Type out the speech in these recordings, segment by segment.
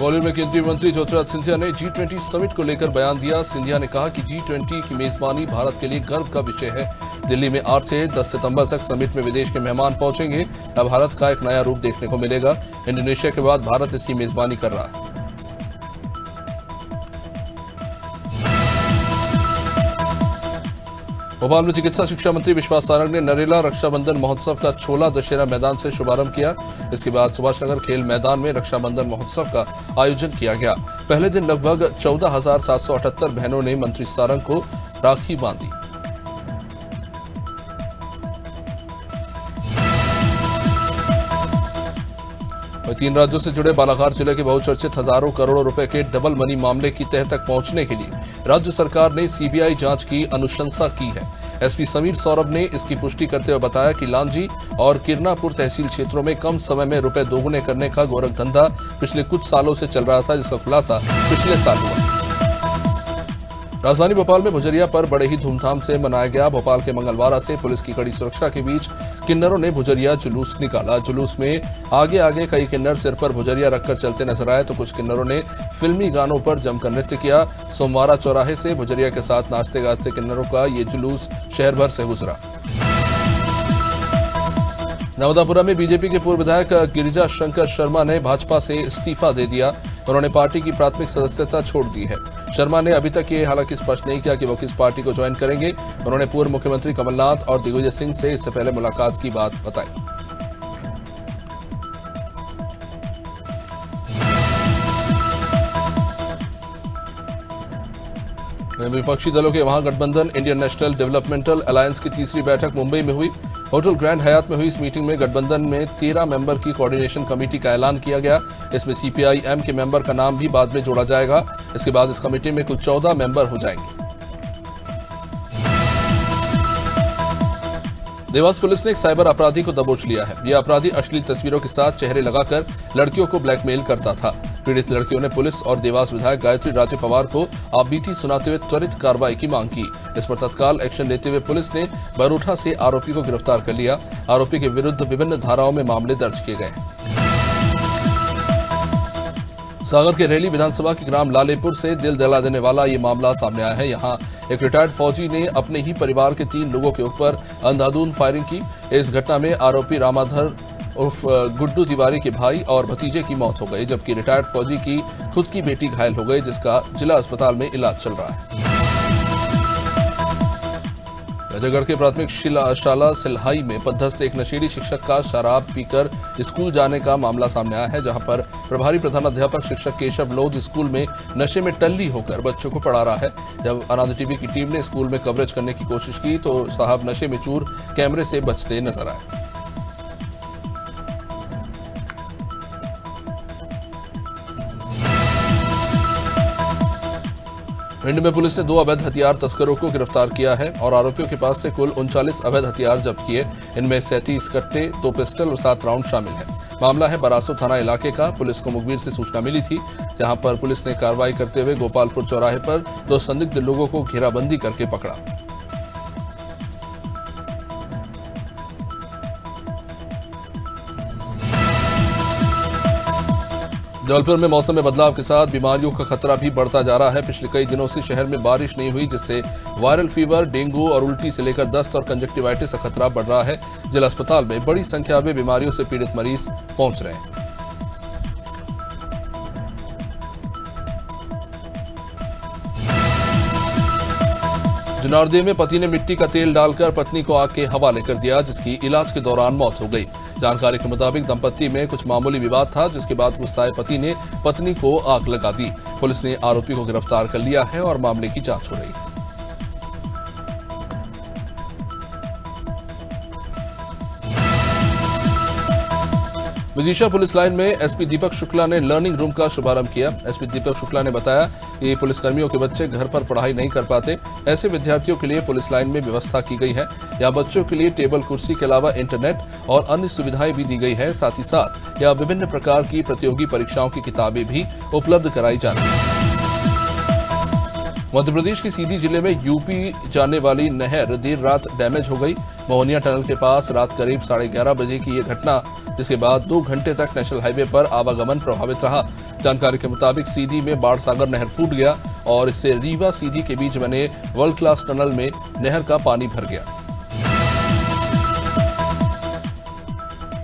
बॉलीवुड में केंद्रीय मंत्री ज्योतिरादित्य सिंधिया ने G20 समिट को लेकर बयान दिया। सिंधिया ने कहा कि G20 की मेजबानी भारत के लिए गर्व का विषय है। दिल्ली में 8 से 10 सितंबर तक समिट में विदेश के मेहमान पहुंचेंगे। अब भारत का एक नया रूप देखने को मिलेगा। इंडोनेशिया के बाद भारत इसकी मेजबानी कर रहा है। भोपाल में चिकित्सा शिक्षा मंत्री विश्वास सारंग ने नरेला रक्षाबंधन महोत्सव का छोला दशहरा मैदान से शुभारंभ किया। इसके बाद सुभाष नगर खेल मैदान में रक्षाबंधन महोत्सव का आयोजन किया गया। पहले दिन लगभग 14,778 बहनों ने मंत्री सारंग को राखी बांधी। तीन राज्यों से जुड़े बालाघाट जिले के बहुचर्चित हजारों करोड़ों रुपए के डबल मनी मामले की तह तक पहुंचने के लिए राज्य सरकार ने सीबीआई जांच की अनुशंसा की है। एसपी समीर सौरभ ने इसकी पुष्टि करते हुए बताया कि लांजी और किरनापुर तहसील क्षेत्रों में कम समय में रुपए दोगुने करने का गोरख धंधा पिछले कुछ सालों से चल रहा था, जिसका खुलासा पिछले साल हुआ। राजधानी भोपाल में भुजरिया पर बड़े ही धूमधाम से मनाया गया। भोपाल के मंगलवाड़ा से पुलिस की कड़ी सुरक्षा के बीच किन्नरों ने भुजरिया जुलूस निकाला। जुलूस में आगे आगे कई किन्नर सिर पर भुजरिया रखकर चलते नजर आए, तो कुछ किन्नरों ने फिल्मी गानों पर जमकर नृत्य किया। सोमवारा चौराहे से भुजरिया के साथ नाचते गाजते किन्नरों का ये जुलूस शहर भर से गुजरा। नवदापुरा में बीजेपी के पूर्व विधायक गिरिजा शंकर शर्मा ने भाजपा से इस्तीफा दे दिया। उन्होंने पार्टी की प्राथमिक सदस्यता छोड़ दी है। शर्मा ने अभी तक ये हालांकि स्पष्ट नहीं किया कि वो किस पार्टी को ज्वाइन करेंगे। उन्होंने पूर्व मुख्यमंत्री कमलनाथ और दिग्विजय सिंह से इससे पहले मुलाकात की बात बताई। विपक्षी दलों के महागठबंधन इंडियन नेशनल डेवलपमेंटल अलायंस की तीसरी बैठक मुंबई में हुई। होटल ग्रैंड हयात में हुई इस मीटिंग में गठबंधन में 13 मेंबर की कोऑर्डिनेशन कमेटी का ऐलान किया गया। इसमें सीपीआई-एम के मेंबर का नाम भी बाद में जोड़ा जाएगा। इसके बाद इस कमेटी में कुल 14 मेंबर हो जाएंगे। देवास पुलिस ने एक साइबर अपराधी को दबोच लिया है। यह अपराधी अश्लील तस्वीरों के साथ चेहरे लगाकर लड़कियों को ब्लैकमेल करता था। पीड़ित लड़कियों ने पुलिस और देवास विधायक गायत्री राजे पवार को आपबीती सुनाते हुए त्वरित कार्रवाई की मांग की। इस पर तत्काल एक्शन लेते हुए पुलिस ने बरोठा से आरोपी को गिरफ्तार कर लिया। आरोपी के विरुद्ध विभिन्न धाराओं में मामले दर्ज किए गए। सागर के रेली विधानसभा के ग्राम लालेपुर से दिल दहला देने वाला ये मामला सामने आया है। यहाँ एक रिटायर्ड फौजी ने अपने ही परिवार के 3 लोगों के ऊपर अंधाधुंध फायरिंग की। इस घटना में आरोपी रामाधर उर्फ गुड्डू तिवारी के भाई और भतीजे की मौत हो गई, जबकि रिटायर्ड फौजी की खुद की बेटी घायल हो गई, जिसका जिला अस्पताल में इलाज चल रहा है। राजागढ़ के प्राथमिक शाला सिल्हाई में पदस्थ एक नशेड़ी शिक्षक का शराब पीकर स्कूल जाने का मामला सामने आया है, जहां पर प्रभारी प्रधानाध्यापक शिक्षक केशव लोध स्कूल में नशे में टल्ली होकर बच्चों को पढ़ा रहा है। जब अनाथ टीवी की टीम ने स्कूल में कवरेज करने की कोशिश की तो साहब नशे में चूर कैमरे से बचते नजर आए। भिंड में पुलिस ने 2 अवैध हथियार तस्करों को गिरफ्तार किया है और आरोपियों के पास से कुल 39 अवैध हथियार जब्त किए। इनमें 37 कट्टे, 2 पिस्टल और 7 राउंड शामिल है। मामला है बरासो थाना इलाके का। पुलिस को मुखबिर से सूचना मिली थी, जहां पर पुलिस ने कार्रवाई करते हुए गोपालपुर चौराहे पर 2 संदिग्ध लोगों को घेराबंदी करके पकड़ा। जबलपुर में मौसम में बदलाव के साथ बीमारियों का खतरा भी बढ़ता जा रहा है। पिछले कई दिनों से शहर में बारिश नहीं हुई, जिससे वायरल फीवर, डेंगू और उल्टी से लेकर दस्त और कंजक्टिवाइटिस का खतरा बढ़ रहा है। जिला अस्पताल में बड़ी संख्या में बीमारियों से पीड़ित मरीज पहुंच रहे हैं। जनारदेव में पति ने मिट्टी का तेल डालकर पत्नी को आग के हवाले कर दिया, जिसकी इलाज के दौरान मौत हो गई। जानकारी के मुताबिक दंपत्ति में कुछ मामूली विवाद था, जिसके बाद गुस्साए पति ने पत्नी को आग लगा दी। पुलिस ने आरोपी को गिरफ्तार कर लिया है और मामले की जांच हो रही है। विदिशा पुलिस लाइन में एसपी दीपक शुक्ला ने लर्निंग रूम का शुभारंभ किया। एसपी दीपक शुक्ला ने बताया कि पुलिसकर्मियों के बच्चे घर पर पढ़ाई नहीं कर पाते, ऐसे विद्यार्थियों के लिए पुलिस लाइन में व्यवस्था की गई है। यहाँ बच्चों के लिए टेबल कुर्सी के अलावा इंटरनेट और अन्य सुविधाएं भी दी गई है। साथ ही साथ यहाँ विभिन्न प्रकार की प्रतियोगी परीक्षाओं की किताबें भी उपलब्ध कराई जा रही है। मध्य प्रदेश के सीधी जिले में यूपी जाने वाली नहर देर रात डैमेज हो गई। मोहनिया टनल के पास रात करीब 11:30 बजे की यह घटना, जिसके बाद 2 घंटे तक नेशनल हाईवे पर आवागमन प्रभावित रहा। जानकारी के मुताबिक सीधी में बाढ़सागर नहर फूट गया और इससे रीवा सीधी के बीच बने वर्ल्ड क्लास टनल में नहर का पानी भर गया।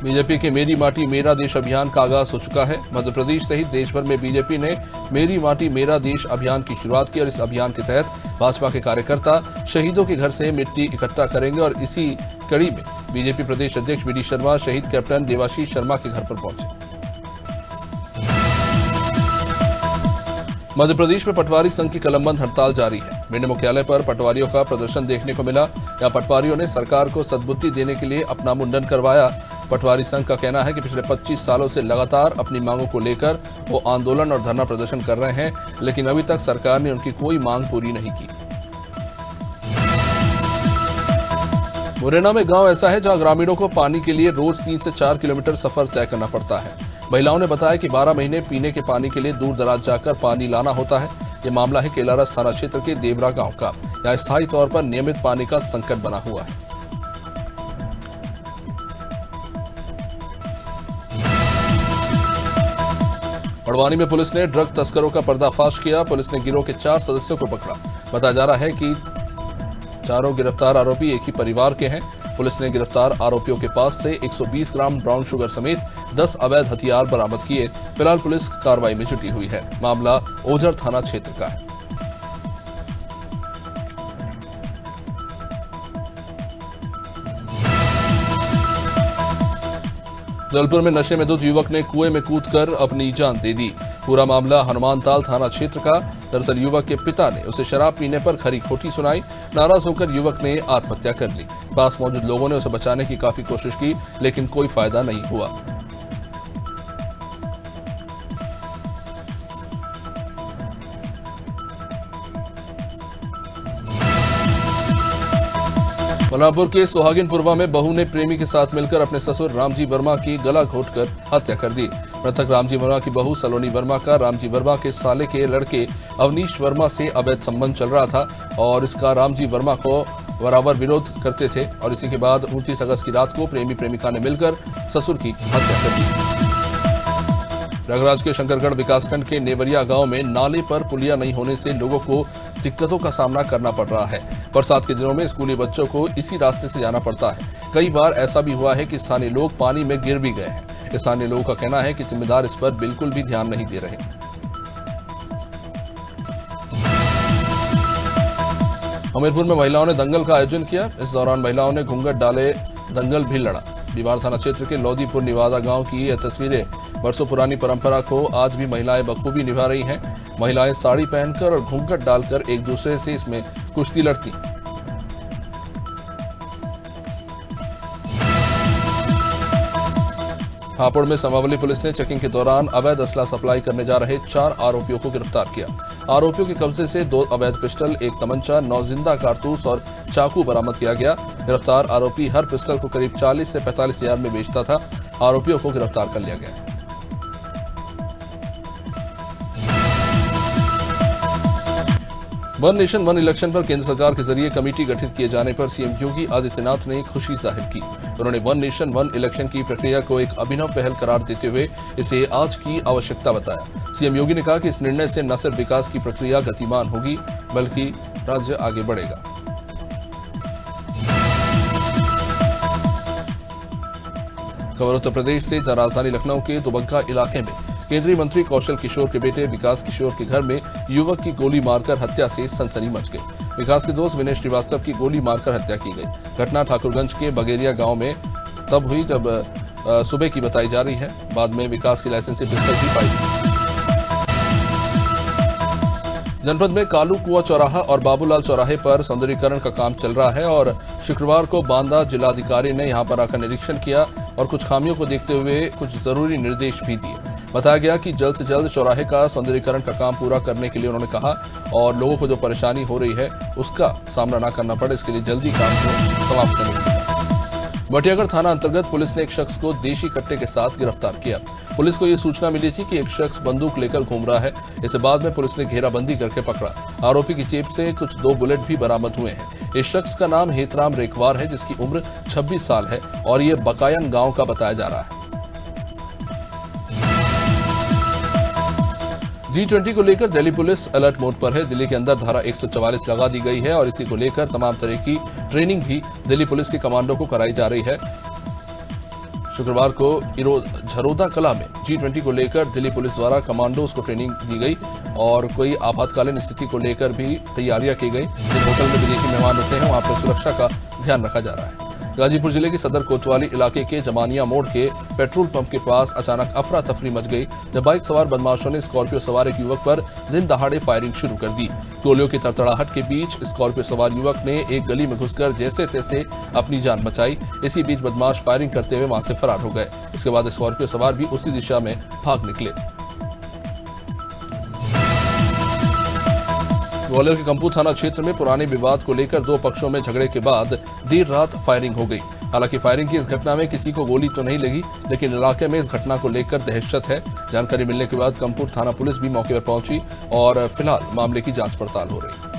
बीजेपी के मेरी माटी मेरा देश अभियान का आगाज हो चुका है। मध्य प्रदेश सहित देश भर में बीजेपी ने मेरी माटी मेरा देश अभियान की शुरुआत की और इस अभियान के तहत भाजपा के कार्यकर्ता शहीदों के घर से मिट्टी इकट्ठा करेंगे और इसी कड़ी में बीजेपी प्रदेश अध्यक्ष वी डी शर्मा शहीद कैप्टन देवाशीष शर्मा के घर पर पहुंचे। मध्य प्रदेश में पटवारी संघ की कलमबंद हड़ताल जारी है। भिंड मुख्यालय पर पटवारियों का प्रदर्शन देखने को मिला। यहां पटवारियों ने सरकार को सद्बुद्धि देने के लिए अपना मुंडन करवाया। पटवारी संघ का कहना है कि पिछले 25 सालों से लगातार अपनी मांगों को लेकर वो आंदोलन और धरना प्रदर्शन कर रहे हैं, लेकिन अभी तक सरकार ने उनकी कोई मांग पूरी नहीं की। मुरैना में गांव ऐसा है जहां ग्रामीणों को पानी के लिए रोज 3 से 4 किलोमीटर सफर तय करना पड़ता है। महिलाओं ने बताया कि 12 महीने पीने के पानी के लिए दूर दराज जाकर पानी लाना होता है। ये मामला है केलारस थाना क्षेत्र के देवरा गांव का। यहाँ स्थायी तौर पर नियमित पानी का संकट बना हुआ है। बड़वानी में पुलिस ने ड्रग तस्करों का पर्दाफाश किया। पुलिस ने गिरोह के 4 सदस्यों को पकड़ा। बताया जा रहा है कि चारों गिरफ्तार आरोपी एक ही परिवार के हैं। पुलिस ने गिरफ्तार आरोपियों के पास से 120 ग्राम ब्राउन शुगर समेत 10 अवैध हथियार बरामद किए। फिलहाल पुलिस कार्रवाई में जुटी हुई है। मामला ओझर थाना क्षेत्र का है। जबलपुर में नशे में धुत युवक ने कुएं में कूदकर अपनी जान दे दी। पूरा मामला हनुमानताल थाना क्षेत्र का। दरअसल युवक के पिता ने उसे शराब पीने पर खरी खोटी सुनाई। नाराज होकर युवक ने आत्महत्या कर ली। पास मौजूद लोगों ने उसे बचाने की काफी कोशिश की, लेकिन कोई फायदा नहीं हुआ। बलरामपुर के सुहागिनपुरवा में बहू ने प्रेमी के साथ मिलकर अपने ससुर रामजी वर्मा की गला घोंटकर हत्या कर दी। मृतक रामजी वर्मा की बहू सलोनी वर्मा का रामजी वर्मा के साले के लड़के अवनीश वर्मा से अवैध संबंध चल रहा था और इसका रामजी वर्मा को बराबर विरोध करते थे और इसी के बाद 29 अगस्त की रात को प्रेमी प्रेमिका ने मिलकर ससुर की हत्या कर दी। प्रयागराज के शंकरगढ़ विकासखंड के नेवरिया गांव में नाले पर पुलिया नहीं होने से लोगों को दिक्कतों का सामना करना पड़ रहा है। बरसात के दिनों में स्कूली बच्चों को इसी रास्ते से जाना पड़ता है। कई बार ऐसा भी हुआ है कि स्थानीय लोग पानी में गिर भी गए हैं। स्थानीय लोगों का कहना है कि जिम्मेदार इस पर बिल्कुल भी ध्यान नहीं दे रहे। हमीरपुर में महिलाओं ने दंगल का आयोजन किया। इस दौरान महिलाओं ने घूंघट डाले दंगल भी लड़ा। बीमार थाना क्षेत्र के लोदीपुर निवादा गांव की यह तस्वीरें वर्षों पुरानी परंपरा को आज भी महिलाएं बखूबी निभा रही हैं। महिलाएं साड़ी पहनकर और घूंघट डालकर एक दूसरे से इसमें कुश्ती लड़ती। हापुड़ में समावली पुलिस ने चेकिंग के दौरान अवैध असला सप्लाई करने जा रहे 4 आरोपियों को गिरफ्तार किया। आरोपियों के कब्जे से 2 अवैध पिस्टल, 1 तमंचा, 9 जिंदा कारतूस और चाकू बरामद किया गया। गिरफ्तार आरोपी हर पिस्टल को करीब 40 से 45 हजार में बेचता था। आरोपियों को गिरफ्तार कर लिया गया। वन नेशन वन इलेक्शन पर केंद्र सरकार के जरिए कमेटी गठित किए जाने पर सीएम योगी आदित्यनाथ ने खुशी जाहिर की। उन्होंने वन नेशन वन इलेक्शन की प्रक्रिया को एक अभिनव पहल करार देते हुए इसे आज की आवश्यकता बताया। सीएम योगी ने कहा कि इस निर्णय से न सिर्फ विकास की प्रक्रिया गतिमान होगी, बल्कि राज्य आगे बढ़ेगा। खबर उत्तर प्रदेश से, जहां राजधानी लखनऊ के दुबग्गा इलाके में केंद्रीय मंत्री कौशल किशोर के बेटे विकास किशोर के घर में युवक की गोली मारकर हत्या से सनसनी मच गई। विकास के दोस्त विनेश श्रीवास्तव की गोली मारकर हत्या की गई। घटना ठाकुरगंज के बगेरिया गांव में तब हुई जब सुबह की बताई जा रही है। बाद में विकास की लाइसेंसी पिस्टल भी पाई गई। जनपद में कालू कुआं चौराहा और बाबूलाल चौराहे पर सौंदर्यीकरण का काम चल रहा है और शुक्रवार को बांदा जिलाधिकारी ने यहां पर आकर निरीक्षण किया और कुछ खामियों को देखते हुए कुछ जरूरी निर्देश भी दिए। बताया गया कि जल्द से जल्द चौराहे का सौंदर्यीकरण का काम पूरा करने के लिए उन्होंने कहा और लोगों को जो परेशानी हो रही है उसका सामना न करना पड़े, इसके लिए जल्दी काम को समाप्त करने के लिए। बटियागढ़ थाना अंतर्गत पुलिस ने एक शख्स को देशी कट्टे के साथ गिरफ्तार किया। पुलिस को यह सूचना मिली थी कि एक शख्स बंदूक लेकर घूम रहा है। इसके बाद में पुलिस ने घेराबंदी करके पकड़ा। आरोपी की जेब से कुछ 2 बुलेट भी बरामद हुए हैं। इस शख्स का नाम हेतराम रेखवार है, जिसकी उम्र 26 साल है और ये बकायन गांव का बताया जा रहा है। G20 को लेकर दिल्ली पुलिस अलर्ट मोड पर है। दिल्ली के अंदर धारा 144 लगा दी गई है और इसी को लेकर तमाम तरह की ट्रेनिंग भी दिल्ली पुलिस के कमांडो को कराई जा रही है। शुक्रवार को झरोदा कला में G20 को लेकर दिल्ली पुलिस द्वारा कमांडोज को ट्रेनिंग दी गई और कोई आपातकालीन स्थिति को लेकर भी तैयारियां की गई। जिन होटल में विदेशी मेहमान रुके हैं वहां पर सुरक्षा का ध्यान रखा जा रहा है। गाजीपुर जिले के सदर कोतवाली इलाके के जमानिया मोड़ के पेट्रोल पंप के पास अचानक अफरा तफरी मच गई जब बाइक सवार बदमाशों ने स्कॉर्पियो सवार एक युवक पर दिन दहाड़े फायरिंग शुरू कर दी। गोलियों की तड़तड़ाहट के बीच स्कॉर्पियो सवार युवक ने एक गली में घुसकर जैसे तैसे अपनी जान बचाई। इसी बीच बदमाश फायरिंग करते हुए वहां से फरार हो गए। इसके बाद स्कॉर्पियो सवार भी उसी दिशा में भाग निकले। ग्वालियर के कंपू थाना क्षेत्र में पुराने विवाद को लेकर दो पक्षों में झगड़े के बाद देर रात फायरिंग हो गई। हालांकि फायरिंग की इस घटना में किसी को गोली तो नहीं लगी, लेकिन इलाके में इस घटना को लेकर दहशत है। जानकारी मिलने के बाद कंपूर थाना पुलिस भी मौके पर पहुंची और फिलहाल मामले की जांच पड़ताल हो रही है।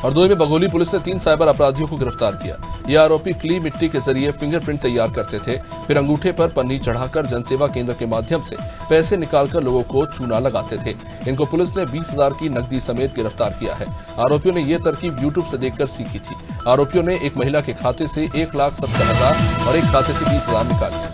हरदोई में बघोली पुलिस ने 3 साइबर अपराधियों को गिरफ्तार किया। ये आरोपी क्ली मिट्टी के जरिए फिंगरप्रिंट तैयार करते थे, फिर अंगूठे पर पन्नी चढ़ाकर जनसेवा केंद्र के माध्यम से पैसे निकालकर लोगों को चूना लगाते थे। इनको पुलिस ने 20,000 की नकदी समेत गिरफ्तार किया है। आरोपियों ने ये तरकीब यूट्यूब से देखकर सीखी थी। आरोपियों ने एक महिला के खाते से 1,70,000 और एक खाते से 20,000 निकाले।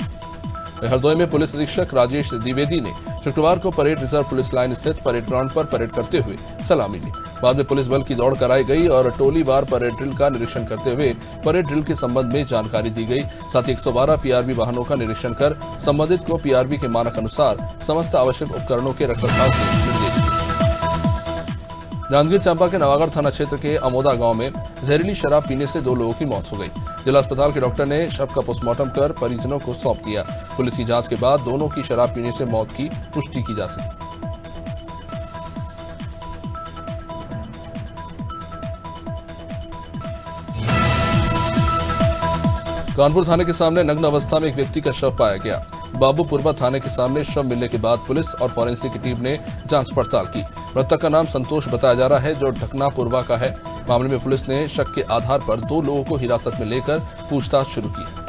हरदोई में पुलिस अधीक्षक राजेश द्विवेदी ने शुक्रवार को परेड रिजर्व पुलिस लाइन स्थित परेड ग्राउंड पर परेड करते हुए सलामी ली। बाद में पुलिस बल की दौड़ कराई गई और टोलीवार परेड ड्रिल का निरीक्षण करते हुए परेड ड्रिल के संबंध में जानकारी दी गई। साथ ही 112 पीआरबी वाहनों का निरीक्षण कर संबंधित को पीआरबी के मानक अनुसार समस्त आवश्यक उपकरणों के रखरखाव के निर्देश दिए। जांजगीर चांपा के नवागढ़ थाना क्षेत्र के अमोदा गांव में जहरीली शराब पीने से 2 लोगों की मौत हो गई। जिला अस्पताल के डॉक्टर ने शव का पोस्टमार्टम कर परिजनों को सौंप दिया। पुलिस की जांच के बाद दोनों की शराब पीने से मौत की पुष्टि की जा सकी। कानपुर थाने के सामने नग्न अवस्था में एक व्यक्ति का शव पाया गया। बाबूपुरवा थाने के सामने शव मिलने के बाद पुलिस और फॉरेंसिक की टीम ने जांच पड़ताल की। मृतक का नाम संतोष बताया जा रहा है, जो ढकनापुरवा का है। मामले में पुलिस ने शक के आधार पर 2 लोगों को हिरासत में लेकर पूछताछ शुरू की है।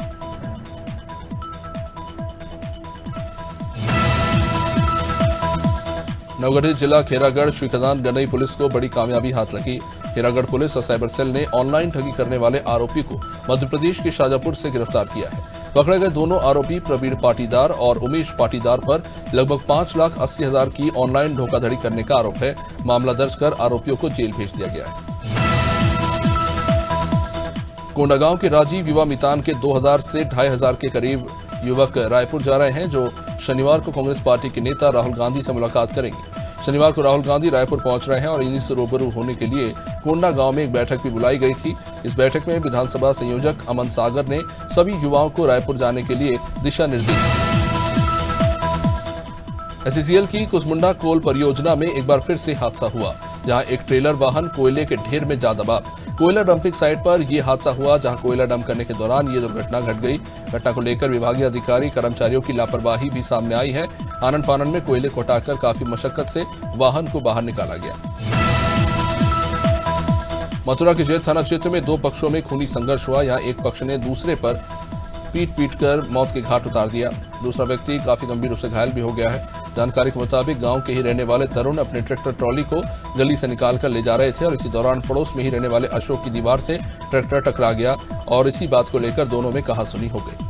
नवगठित जिला खेरागढ़ श्रीखदान गनई पुलिस को बड़ी कामयाबी हाथ लगी। खेरागढ़ पुलिस और साइबर सेल ने ऑनलाइन ठगी करने वाले आरोपी को मध्य प्रदेश के शाजापुर से गिरफ्तार किया है। पकड़े गए दोनों आरोपी प्रवीण पाटीदार और उमेश पाटीदार पर लगभग 5,80,000 की ऑनलाइन धोखाधड़ी करने का आरोप है। मामला दर्ज कर आरोपियों को जेल भेज दिया गया है। कोंडागांव के राजीव युवा मितान के 2,000 से 2,500 के करीब युवक रायपुर जा रहे हैं, जो शनिवार को कांग्रेस पार्टी के नेता राहुल गांधी से मुलाकात करेंगे। शनिवार को राहुल गांधी रायपुर पहुंच रहे हैं और इन्हीं से रूबरू होने के लिए कोंडा गांव में एक बैठक भी बुलाई गई थी। इस बैठक में विधानसभा संयोजक अमन सागर ने सभी युवाओं को रायपुर जाने के लिए दिशा निर्देश दिए। एसईसीएल की कुसमुंडा कोल परियोजना में एक बार फिर से हादसा हुआ, जहां एक ट्रेलर वाहन कोयले के ढेर में जा दबा। कोयला डंपिंग साइट पर यह हादसा हुआ, जहां कोयला डंप करने के दौरान ये दुर्घटना घट गई। घटना को लेकर विभागीय अधिकारी कर्मचारियों की लापरवाही भी सामने आई है। आनन फानन में कोयले को हटाकर काफी मशक्कत से वाहन को बाहर निकाला गया। मथुरा के जैत थाना क्षेत्र में 2 पक्षों में खूनी संघर्ष हुआ। यहाँ एक पक्ष ने दूसरे पर पीट कर मौत के घाट उतार दिया। दूसरा व्यक्ति काफी गंभीर रूप से घायल भी हो गया है। जानकारी के मुताबिक गांव के ही रहने वाले तरुण अपने ट्रैक्टर ट्रॉली को गली से निकालकर ले जा रहे थे और इसी दौरान पड़ोस में ही रहने वाले अशोक की दीवार से ट्रैक्टर टकरा गया और इसी बात को लेकर दोनों में कहासुनी हो गई।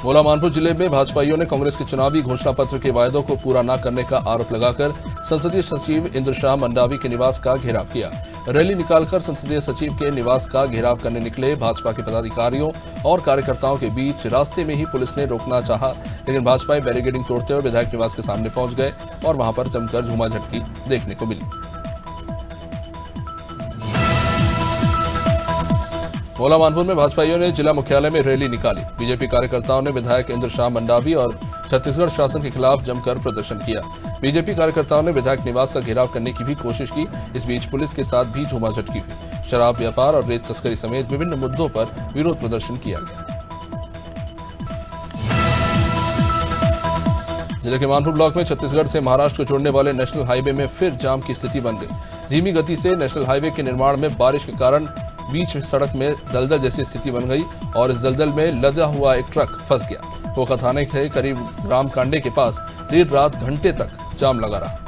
भोला मानपुर जिले में भाजपाइयों ने कांग्रेस के चुनावी घोषणा पत्र के वायदों को पूरा न करने का आरोप लगाकर संसदीय सचिव इंद्रशाह मंडावी के निवास का घेराव किया। रैली निकालकर संसदीय सचिव के निवास का घेराव करने निकले भाजपा के पदाधिकारियों और कार्यकर्ताओं के बीच रास्ते में ही पुलिस ने रोकना चाहा, लेकिन भाजपाई बैरिकेडिंग तोड़ते हुए विधायक निवास के सामने पहुंच गए और वहां पर जमकर झूमाझटकी देखने को मिली। भोला मानपुर में भाजपाइयों ने जिला मुख्यालय में रैली निकाली। बीजेपी कार्यकर्ताओं ने विधायक इंद्रशाह मंडावी और छत्तीसगढ़ शासन के खिलाफ जमकर प्रदर्शन किया। बीजेपी कार्यकर्ताओं ने विधायक निवास का घेराव करने की भी कोशिश की। इस बीच पुलिस के साथ भी झूमाझटकी हुई। शराब व्यापार और रेत तस्करी समेत विभिन्न मुद्दों पर विरोध प्रदर्शन किया गया। जिले के मानपुर ब्लॉक में छत्तीसगढ़ से महाराष्ट्र को जोड़ने वाले नेशनल हाईवे में फिर जाम की स्थिति बन गई। धीमी गति से नेशनल हाईवे के निर्माण में बारिश के कारण बीच सड़क में दलदल जैसी स्थिति बन गई और इस दलदल में लदा हुआ एक ट्रक फंस गया। कोखा थाने के करीब राम कांडे के पास देर रात घंटे तक जाम लगा रहा।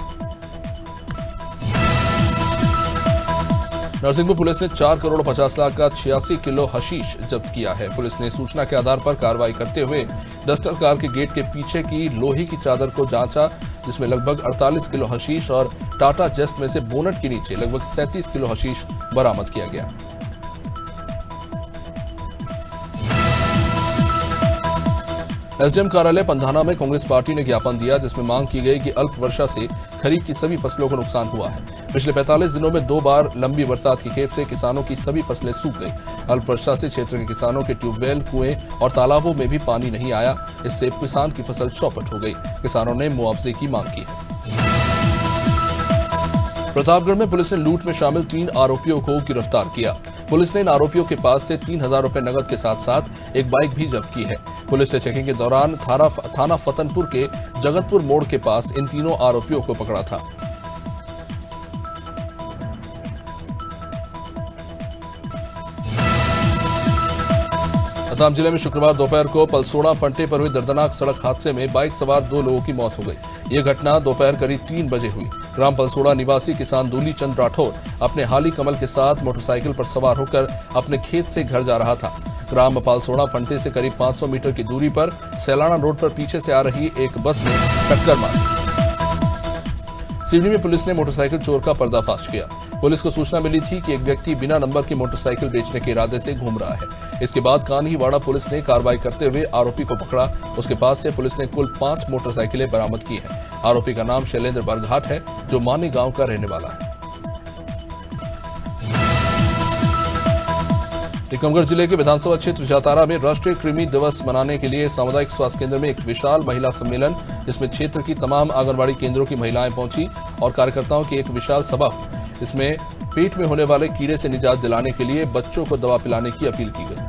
नरसिंहपुर पुलिस ने 4 करोड़ 50 लाख का 86 किलो हशीश जब्त किया है। पुलिस ने सूचना के आधार पर कार्रवाई करते हुए डस्टर कार के गेट के पीछे की लोहे की चादर को जांचा, जिसमें लगभग 48 किलो हशीश और टाटा जेस्ट में से बोनट के नीचे लगभग 37 किलो हशीश बरामद किया गया। एसडीएम कार्यालय पंधाना में कांग्रेस पार्टी ने ज्ञापन दिया, जिसमें मांग की गई कि अल्प वर्षा से खरीफ की सभी फसलों को नुकसान हुआ है। पिछले 45 दिनों में 2 बार लंबी बरसात की खेप से किसानों की सभी फसलें सूख गई। अल्प वर्षा से क्षेत्र के किसानों के ट्यूबवेल, कुएं और तालाबों में भी पानी नहीं आया। इससे किसान की फसल चौपट हो गई। किसानों ने मुआवजे की मांग की है। प्रतापगढ़ में पुलिस ने लूट में शामिल 3 आरोपियों को गिरफ्तार किया। पुलिस ने इन आरोपियों के पास से 3000 रुपए नकद के साथ साथ एक बाइक भी जब्त की है। पुलिस ने चेकिंग के दौरान थाना फतनपुर के जगतपुर मोड़ के पास इन तीनों आरोपियों को पकड़ा था। रतलाम जिले में शुक्रवार दोपहर को पलसोड़ा फंटे पर हुए दर्दनाक सड़क हादसे में बाइक सवार 2 लोगों की मौत हो गई। यह घटना दोपहर करीब 3 बजे हुई। ग्राम पलसोड़ा निवासी किसान दूली चंद राठौर अपने हाली कमल के साथ मोटरसाइकिल पर सवार होकर अपने खेत से घर जा रहा था। ग्राम पलसोड़ा फंटे से करीब 500 मीटर की दूरी पर सैलाना रोड पर पीछे से आ रही एक बस ने टक्कर मारी। सिवनी में पुलिस ने मोटरसाइकिल चोर का पर्दाफाश किया। पुलिस को सूचना मिली थी कि एक व्यक्ति बिना नंबर की मोटरसाइकिल बेचने के इरादे से घूम रहा है। इसके बाद कान्हीवाड़ा पुलिस ने कार्रवाई करते हुए आरोपी को पकड़ा। उसके पास से पुलिस ने कुल 5 मोटरसाइकिलें बरामद की हैं। आरोपी का नाम शैलेंद्र बरघाट है, जो मानी गांव का रहने वाला है। टीकमगढ़ जिले के विधानसभा क्षेत्र जातारा में राष्ट्रीय कृमि दिवस मनाने के लिए सामुदायिक स्वास्थ्य केंद्र में एक विशाल महिला सम्मेलन, जिसमें क्षेत्र की तमाम आंगनबाड़ी केंद्रों की महिलाएं पहुंची और कार्यकर्ताओं की एक विशाल सभा हुई। इसमें पेट में होने वाले कीड़े से निजात दिलाने के लिए बच्चों को दवा पिलाने की अपील की गई।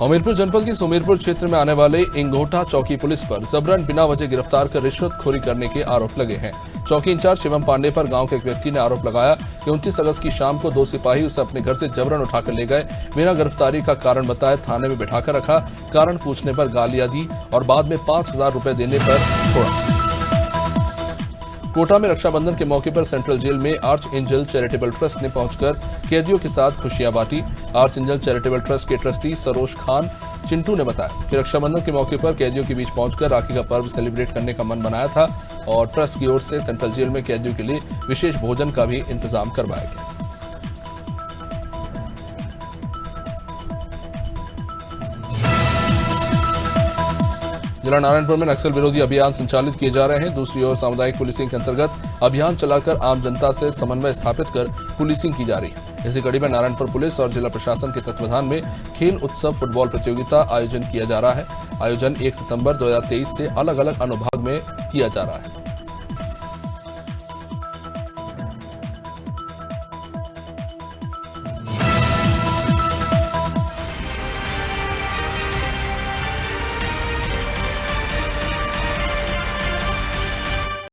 हमीरपुर जनपद के सुमेरपुर क्षेत्र में आने वाले इंगोटा चौकी पुलिस पर जबरन बिना वजह गिरफ्तार कर रिश्वतखोरी करने के आरोप लगे हैं। चौकी इंचार्ज शिवम पांडे पर गांव के एक व्यक्ति ने आरोप लगाया कि 29 अगस्त की शाम को 2 सिपाही उसे अपने घर से जबरन उठाकर ले गए। बिना गिरफ्तारी का कारण बताए थाने में बैठाकर रखा। कारण पूछने पर गालियां दी और बाद में 5000 रुपए देने पर छोड़ा। कोटा में रक्षाबंधन के मौके पर सेंट्रल जेल में आर्च एंजल चैरिटेबल ट्रस्ट ने पहुंचकर कैदियों के साथ खुशियां बांटी। आर्च एंजल चैरिटेबल ट्रस्ट के ट्रस्टी सरोज खान चिंटू ने बताया कि रक्षाबंधन के मौके पर कैदियों के बीच पहुंचकर राखी का पर्व सेलिब्रेट करने का मन बनाया था और ट्रस्ट की ओर से सेंट्रल जेल में कैदियों के लिए विशेष भोजन का भी इंतजाम करवाया गया। जिला नारायणपुर में नक्सल विरोधी अभियान संचालित किए जा रहे हैं। दूसरी ओर सामुदायिक पुलिसिंग के अंतर्गत अभियान चलाकर आम जनता से समन्वय स्थापित कर पुलिसिंग की जा रही है। इसी कड़ी में नारायणपुर पुलिस और जिला प्रशासन के तत्वाधान में खेल उत्सव फुटबॉल प्रतियोगिता आयोजन किया जा रहा है। आयोजन 1 सितंबर 2023 से अलग अलग अनुभाग में किया जा रहा है।